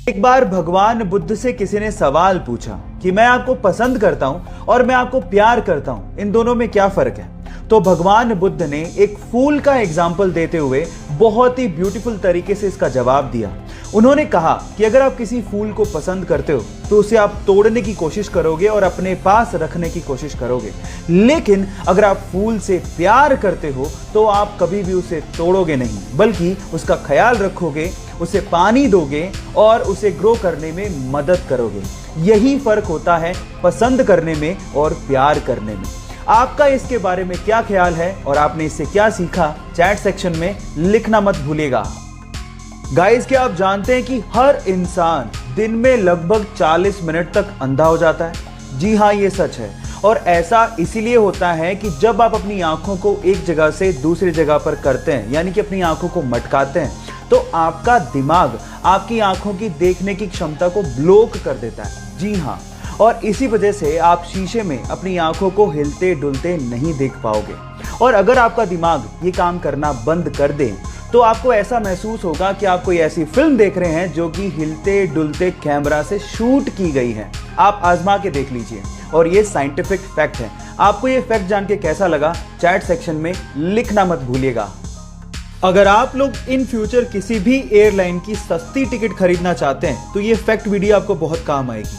एक बार भगवान बुद्ध से किसी ने सवाल पूछा कि मैं आपको पसंद करता हूं और मैं आपको प्यार करता हूं, इन दोनों में क्या फर्क है। तो भगवान बुद्ध ने एक फूल का एग्जाम्पल देते हुए बहुत ही ब्यूटीफुल तरीके से इसका जवाब दिया। उन्होंने कहा कि अगर आप किसी फूल को पसंद करते हो तो उसे आप तोड़ने की कोशिश करोगे और अपने पास रखने की कोशिश करोगे, लेकिन अगर आप फूल से प्यार करते हो तो आप कभी भी उसे तोड़ोगे नहीं, बल्कि उसका ख्याल रखोगे, उसे पानी दोगे और उसे ग्रो करने में मदद करोगे। यही फर्क होता है पसंद करने में और प्यार करने में। आपका इसके बारे में क्या ख्याल है और आपने इससे क्या सीखा, चैट सेक्शन में लिखना मत भूलिएगा। गाइस, क्या आप जानते हैं कि हर इंसान दिन में लगभग 40 मिनट तक अंधा हो जाता है? जी हाँ, ये सच है। और ऐसा इसीलिए होता है कि जब आप अपनी आंखों को एक जगह से दूसरी जगह पर करते हैं, यानी कि अपनी आंखों को मटकाते हैं, तो आपका दिमाग आपकी आंखों की देखने की क्षमता को ब्लॉक कर देता है। जी हाँ, और इसी वजह से आप शीशे में अपनी आंखों को हिलते डुलते नहीं देख पाओगे। और अगर आपका दिमाग ये काम करना बंद कर दे तो आपको ऐसा महसूस होगा कि आप कोई ऐसी फिल्म देख रहे हैं जो कि हिलते डुलते कैमरा से शूट की गई है। आप आजमा के देख लीजिए, और ये साइंटिफिक फैक्ट है। आपको ये फैक्ट जान के कैसा लगा, चैट सेक्शन में लिखना मत भूलिएगा। अगर आप लोग इन फ्यूचर किसी भी एयरलाइन की सस्ती टिकट खरीदना चाहते हैं तो ये फैक्ट वीडियो आपको बहुत काम आएगी।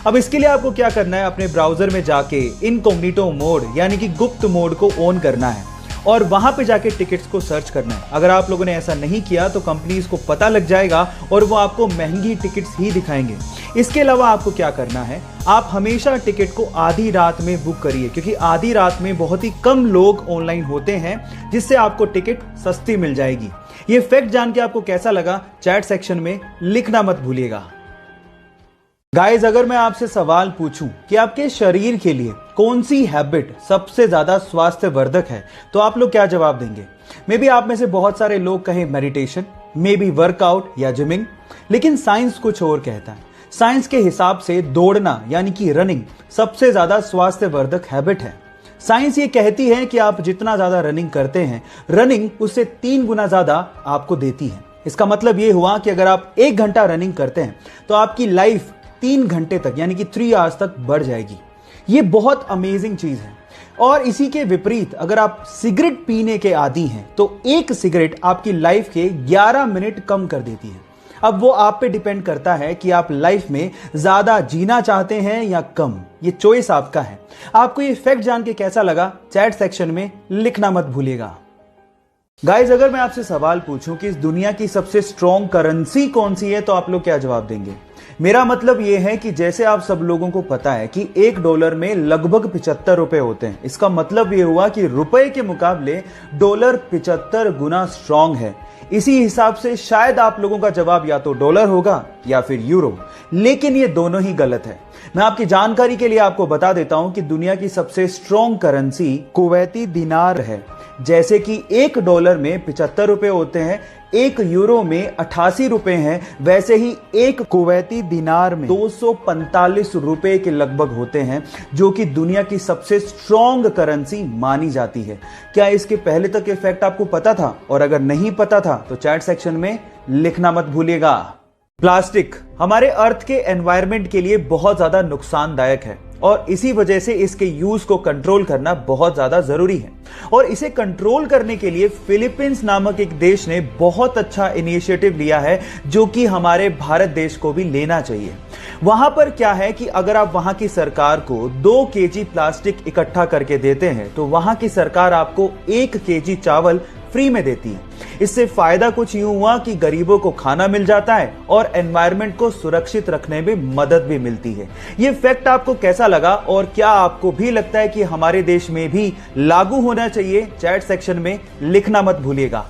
अब इसके लिए आपको क्या करना है, अपने ब्राउजर में जाके इनकॉग्निटो मोड यानी कि गुप्त मोड को ऑन करना है और वहां पे जाके टिकट्स को सर्च करना है। अगर आप लोगों ने ऐसा नहीं किया तो कंपनीज को पता लग जाएगा और वो आपको महंगी टिकट्स ही दिखाएंगे। इसके अलावा आपको क्या करना है, आप हमेशा टिकट को आधी रात में बुक करिए, क्योंकि आधी रात में बहुत ही कम लोग ऑनलाइन होते हैं, जिससे आपको टिकट सस्ती मिल जाएगी। ये फैक्ट जान के आपको कैसा लगा, चैट सेक्शन में लिखना मत भूलिएगा। गाइस, अगर मैं आपसे सवाल पूछूं कि आपके शरीर के लिए कौन सी हैबिट सबसे ज्यादा स्वास्थ्यवर्धक है, तो आप लोग क्या जवाब देंगे? मे बी आप में से बहुत सारे लोग कहें मेडिटेशन, मे बी वर्कआउट या जिमिंग, लेकिन साइंस कुछ और कहता है। साइंस के हिसाब से दौड़ना यानी कि रनिंग सबसे ज्यादा स्वास्थ्यवर्धक हैबिट है। साइंस ये कहती है कि आप जितना ज्यादा रनिंग करते हैं, रनिंग उससे 3 गुना ज्यादा आपको देती है। इसका मतलब ये हुआ कि अगर आप 1 घंटा रनिंग करते हैं तो आपकी लाइफ 3 घंटे तक यानी कि 3 आवर्स तक बढ़ जाएगी। ये बहुत अमेजिंग चीज है। और इसी के विपरीत अगर आप सिगरेट पीने के आदी हैं तो एक सिगरेट आपकी लाइफ के 11 मिनट कम कर देती है। अब वो आप पे डिपेंड करता है कि आप लाइफ में ज्यादा जीना चाहते हैं या कम। ये चॉइस आपका है। आपको ये फैक्ट जान के कैसा लगा, चैट सेक्शन में लिखना मत भूलिएगा। गाइज, अगर मैं आपसे सवाल पूछूं कि इस दुनिया की सबसे स्ट्रॉन्ग करेंसी कौन सी है, तो आप लोग क्या जवाब देंगे? मेरा मतलब यह है कि जैसे आप सब लोगों को पता है कि $1 में लगभग 75 रुपए होते हैं। इसका मतलब यह हुआ कि रुपए के मुकाबले डॉलर 75 गुना स्ट्रॉन्ग है। इसी हिसाब से शायद आप लोगों का जवाब या तो डॉलर होगा या फिर यूरो, लेकिन ये दोनों ही गलत है। मैं आपकी जानकारी के लिए आपको बता देता हूं कि दुनिया की सबसे स्ट्रॉन्ग करेंसी कुवैती दिनार है। जैसे कि $1 में 75 रुपए होते हैं, 1 यूरो में 88 रुपए हैं, वैसे ही 1 कुवैती दिनार में 245 रुपए के लगभग होते हैं, जो कि दुनिया की सबसे स्ट्रॉन्ग करेंसी मानी जाती है। क्या इसके पहले तक ये फैक्ट आपको पता था? और अगर नहीं पता था तो चैट सेक्शन में लिखना मत भूलिएगा। प्लास्टिक हमारे अर्थ के एनवायरनमेंट के लिए बहुत ज्यादा नुकसानदायक है और इसी वजह से इसके यूज को कंट्रोल करना बहुत ज्यादा जरूरी है। और इसे कंट्रोल करने के लिए फिलीपींस नामक एक देश ने बहुत अच्छा इनिशिएटिव लिया है, जो कि हमारे भारत देश को भी लेना चाहिए। वहां पर क्या है कि अगर आप वहां की सरकार को 2 केजी प्लास्टिक इकट्ठा करके देते हैं तो वहां की सरकार आपको 1 केजी चावल फ्री में देती है। इससे फायदा कुछ यूं हुआ कि गरीबों को खाना मिल जाता है और एनवायरनमेंट को सुरक्षित रखने में मदद भी मिलती है। ये फैक्ट आपको कैसा लगा और क्या आपको भी लगता है कि हमारे देश में भी लागू होना चाहिए? चैट सेक्शन में लिखना मत भूलिएगा।